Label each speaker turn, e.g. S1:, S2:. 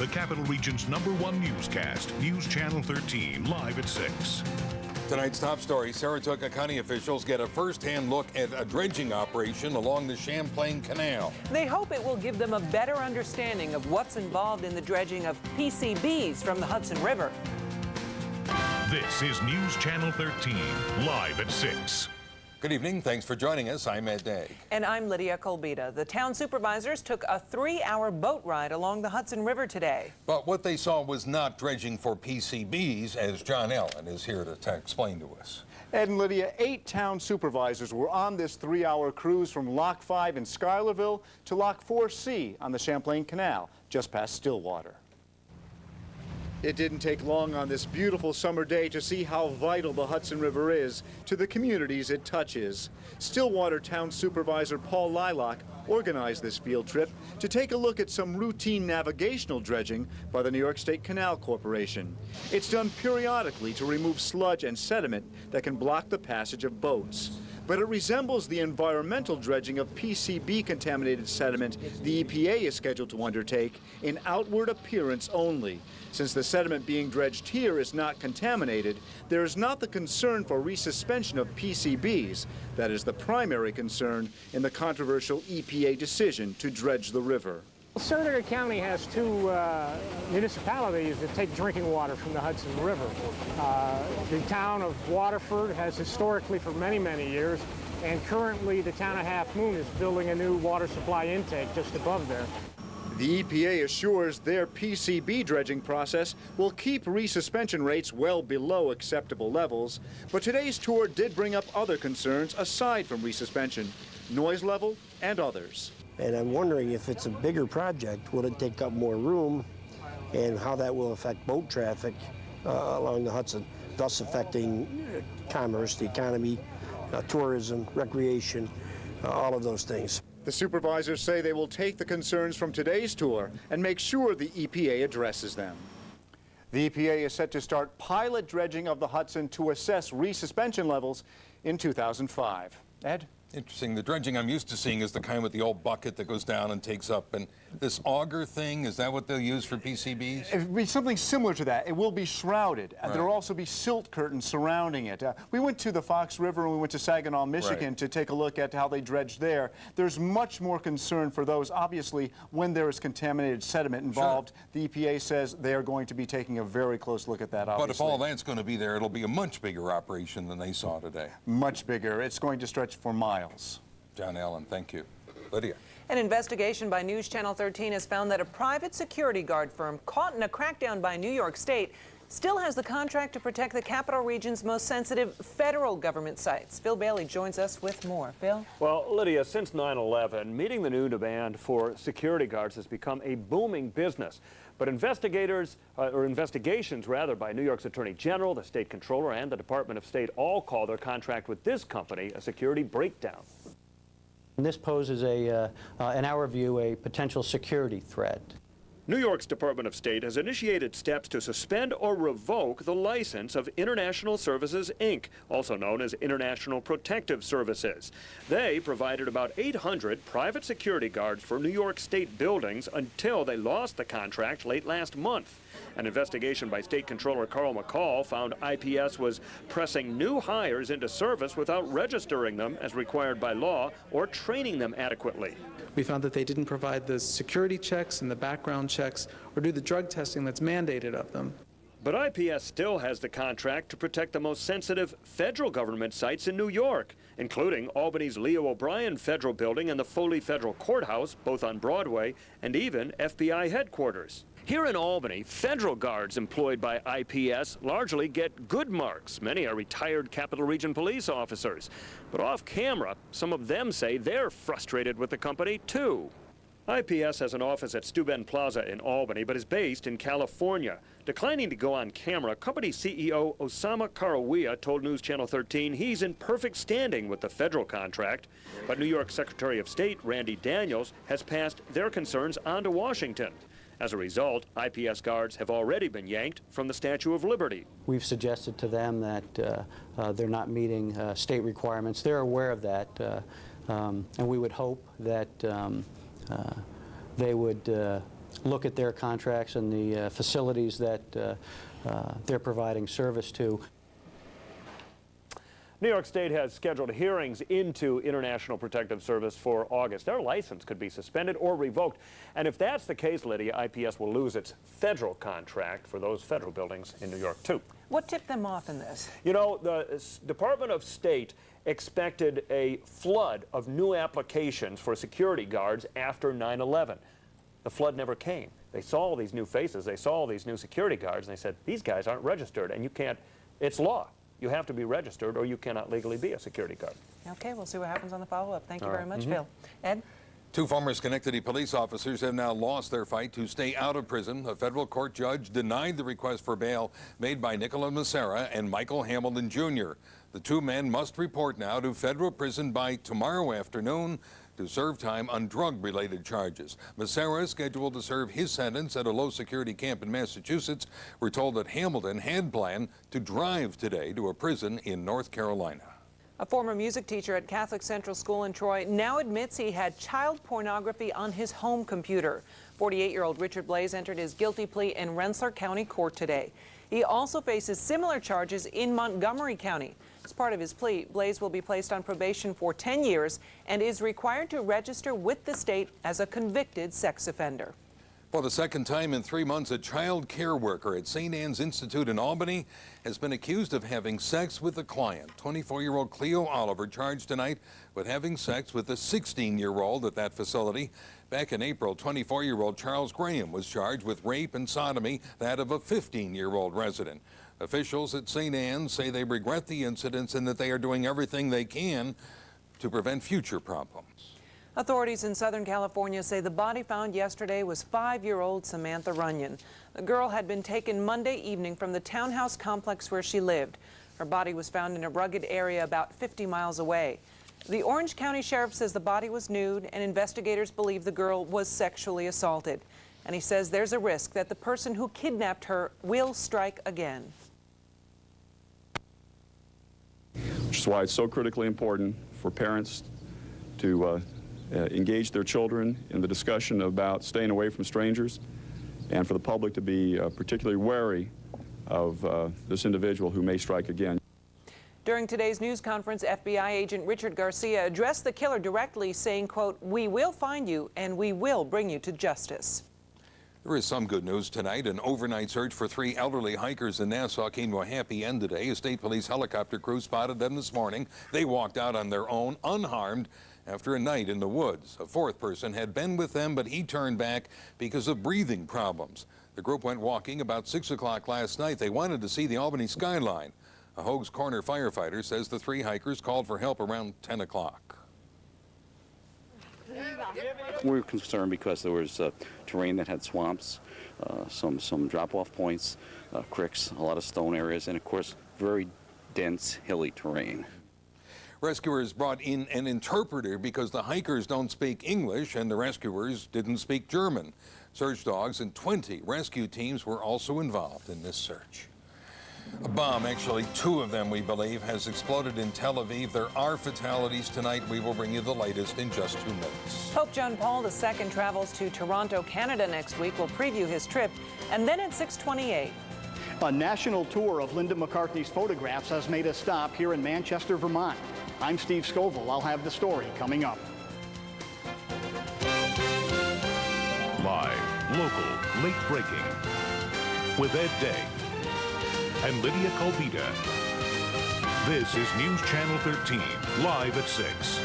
S1: the Capital Region's #1 newscast, News Channel 13, live at 6.
S2: Tonight's top story, Saratoga County officials get a first-hand look at a dredging operation along the Champlain Canal.
S3: They hope it will give them a better understanding of what's involved in the dredging of PCBs from the Hudson River.
S1: This is News Channel 13, live at 6.
S2: Good evening. Thanks for joining us. I'm Ed Dague.
S3: And I'm Lydia Kulbida. The town supervisors took a 3-hour boat ride along the Hudson River today.
S2: But what they saw was not dredging for PCBs, as John Allen is here to explain to us.
S4: Ed and Lydia, 8 town supervisors were on this 3-hour cruise from Lock 5 in Schuylerville to Lock 4C on the Champlain Canal, just past Stillwater. It didn't take long on this beautiful summer day to see how vital the Hudson River is to the communities it touches. Stillwater Town Supervisor Paul Lilac organized this field trip to take a look at some routine navigational dredging by the New York State Canal Corporation. It's done periodically to remove sludge and sediment that can block the passage of boats. But it resembles the environmental dredging of PCB-contaminated sediment the EPA is scheduled to undertake in outward appearance only. Since the sediment being dredged here is not contaminated, there is not the concern for resuspension of PCBs. That is the primary concern in the controversial EPA decision to dredge the river.
S5: Saratoga County has 2 municipalities that take drinking water from the Hudson River. The town of Waterford has historically for many, many years, and currently the town of Half Moon is building a new water supply intake just above there.
S4: The EPA assures their PCB dredging process will keep resuspension rates well below acceptable levels, but today's tour did bring up other concerns aside from resuspension, noise level and others.
S6: And I'm wondering if it's a bigger project, will it take up more room, and how that will affect boat traffic along the Hudson, thus affecting commerce, the economy, tourism, recreation, all of those things.
S4: The supervisors say they will take the concerns from today's tour and make sure the EPA addresses them. The EPA is set to start pilot dredging of the Hudson to assess resuspension levels in 2005. Ed?
S2: Interesting. The dredging I'm used to seeing is the kind with the old bucket that goes down and takes up. And this auger thing, is that what they'll use for PCBs?
S4: It will be something similar to that. It will be shrouded.
S2: Right.
S4: There will also be silt curtains surrounding it. We went to the Fox River and we went to Saginaw, Michigan to take a look at how they dredged there. There's much more concern for those. Obviously, when there is contaminated sediment involved, the EPA says they are going to be taking a very close look at that, obviously.
S2: But if all that's going to be there, it'll be a much bigger operation than they saw today.
S4: Much bigger. It's going to stretch for miles.
S2: John Allen, thank you. Lydia.
S3: An investigation by News Channel 13 has found that a private security guard firm caught in a crackdown by New York State still has the contract to protect the Capital Region's most sensitive federal government sites. Phil Bailey joins us with more. Phil?
S7: Well, Lydia, since 9/11, meeting the new demand for security guards has become a booming business. But investigations by New York's Attorney General, the State Controller, and the Department of State all call their contract with this company a security breakdown.
S8: This poses, in our view, a potential security threat.
S7: New York's Department of State has initiated steps to suspend or revoke the license of International Services, Inc., also known as International Protective Services. They provided about 800 private security guards for New York State buildings until they lost the contract late last month. An investigation by State Controller Carl McCall found IPS was pressing new hires into service without registering them as required by law or training them adequately.
S9: We found that they didn't provide the security checks and the background checks or do the drug testing that's mandated of them.
S7: But IPS still has the contract to protect the most sensitive federal government sites in New York, including Albany's Leo O'Brien Federal Building and the Foley Federal Courthouse, both on Broadway, and even FBI headquarters. Here in Albany, federal guards employed by IPS largely get good marks. Many are retired Capital Region police officers. But off camera, some of them say they're frustrated with the company, too. IPS has an office at Steuben Plaza in Albany, but is based in California. Declining to go on camera, company CEO Osama Karawiyah told News Channel 13 he's in perfect standing with the federal contract. But New York Secretary of State Randy Daniels has passed their concerns on to Washington. As a result, IPS guards have already been yanked from the Statue of Liberty.
S8: We've suggested to them that they're not meeting state requirements. They're aware of that, and we would hope that they would look at their contracts and the facilities that they're providing service to.
S7: New York State has scheduled hearings into International Protective Service for August. Their license could be suspended or revoked. And if that's the case, Lydia, IPS will lose its federal contract for those federal buildings in New York, too.
S3: What tipped them off in this?
S7: You know, the Department of State expected a flood of new applications for security guards after 9/11. The flood never came. They saw all these new faces. They saw all these new security guards, and they said, these guys aren't registered, and you can't, it's law. You have to be registered or you cannot legally be a security guard.
S3: Okay, we'll see what happens on the follow-up. Thank you very much, Phil. Ed?
S2: 2 former Schenectady police officers have now lost their fight to stay out of prison. A federal court judge denied the request for bail made by Nicola Massera and Michael Hamilton Jr. The 2 men must report now to federal prison by tomorrow afternoon to serve time on drug-related charges. Massera is scheduled to serve his sentence at a low-security camp in Massachusetts. We're told that Hamilton had planned to drive today to a prison in North Carolina.
S3: A former music teacher at Catholic Central School in Troy now admits he had child pornography on his home computer. 48-year-old Richard Blaze entered his guilty plea in Rensselaer County Court today. He also faces similar charges in Montgomery County. As part of his plea, Blaze will be placed on probation for 10 years and is required to register with the state as a convicted sex offender.
S2: For the second time in 3 months, a child care worker at St. Anne's Institute in Albany has been accused of having sex with a client. 24-year-old Cleo Oliver charged tonight with having sex with a 16-year-old at that facility. Back in April, 24-year-old Charles Graham was charged with rape and sodomy, that of a 15-year-old resident. Officials at St. Anne's say they regret the incidents and that they are doing everything they can to prevent future problems.
S3: Authorities in Southern California say the body found yesterday was 5-year-old Samantha Runnion. The girl had been taken Monday evening from the townhouse complex where she lived. Her body was found in a rugged area about 50 miles away. The Orange County Sheriff says the body was nude and investigators believe the girl was sexually assaulted. And he says there's a risk that the person who kidnapped her will strike again.
S10: Which is why it's so critically important for parents to engage their children in the discussion about staying away from strangers, and for the public to be particularly wary of this individual who may strike again.
S3: During today's news conference, FBI agent Richard Garcia addressed the killer directly, saying, quote, "We will find you and we will bring you to justice."
S2: There is some good news tonight. An overnight search for 3 elderly hikers in Nassau came to a happy end today. A state police helicopter crew spotted them this morning. They walked out on their own, unharmed, after a night in the woods. A 4th person had been with them, but he turned back because of breathing problems. The group went walking about 6 o'clock last night. They wanted to see the Albany skyline. A Hoag's Corner firefighter says the 3 hikers called for help around 10 o'clock.
S11: We were concerned because there was terrain that had swamps, some drop-off points, creeks, a lot of stone areas, and of course very dense, hilly terrain.
S2: Rescuers brought in an interpreter because the hikers don't speak English and the rescuers didn't speak German. Search dogs and 20 rescue teams were also involved in this search. A bomb, actually 2 of them we believe, has exploded in Tel Aviv. There are fatalities tonight. We will bring you the latest in just 2 minutes.
S3: Pope John Paul II travels to Toronto, Canada next week. We'll preview his trip. And then at 6:28.
S12: A national tour of Linda McCartney's photographs has made a stop here in Manchester, Vermont. I'm Steve Scoville. I'll have the story coming up.
S1: Live, local, late breaking. With Ed Dague and Lydia Kulbida. This is News Channel 13, live at 6.